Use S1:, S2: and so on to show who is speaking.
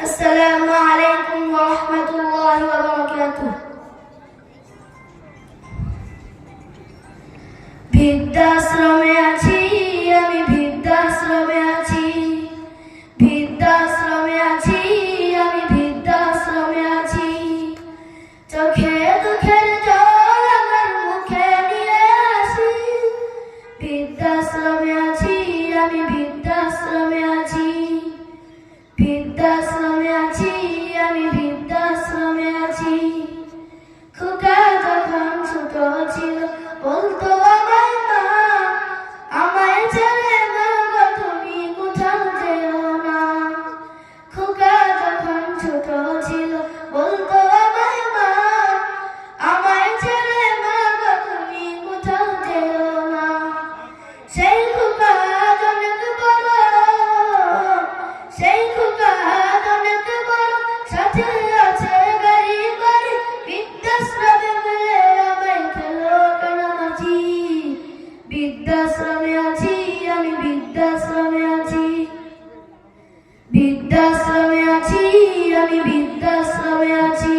S1: আসসালামু আলাইকুম ওয়া রাহমাতুল্লাহি ওয়া বারাকাতুহু। বৃদ্ধাশ্রমে আছি আমি, বৃদ্ধাশ্রমে আছি, বৃদ্ধাশ্রমে আছি আমি, বৃদ্ধাশ্রমে আছি। চোখে দুঃখের জল আমার মুখে নিয়ে আসি। বৃদ্ধাশ্রমে আছি আমি, বৃদ্ধাশ্রমে আছি, বৃদ্ধাশ্রমে আছি আমি, বৃদ্ধাশ্রমে আছি। খোকা যখন ছোট ছিল বলতো আমায় মা, আমায় ছেড়ে মা গো তুমি কোথাও যেও না। খোকা যখন ছোট ছিল বলতো আমায় মা, আমায় ছেড়ে মা গো তুমি কোথাও যেও না। সেই খোকা আজ অনেক বড়, সেই খোকা আজ অনেক বড়, সাথে আছে গাড়ি বাড়ি। বৃদ্ধাশ্রমে ফেলে আমায় ফেলো কেন মাঝি। বৃদ্ধাশ্রমে আছি আমি, বৃদ্ধাশ্রমে আছি, বৃদ্ধাশ্রমে আছি আমি, বৃদ্ধাশ্রমে আছি।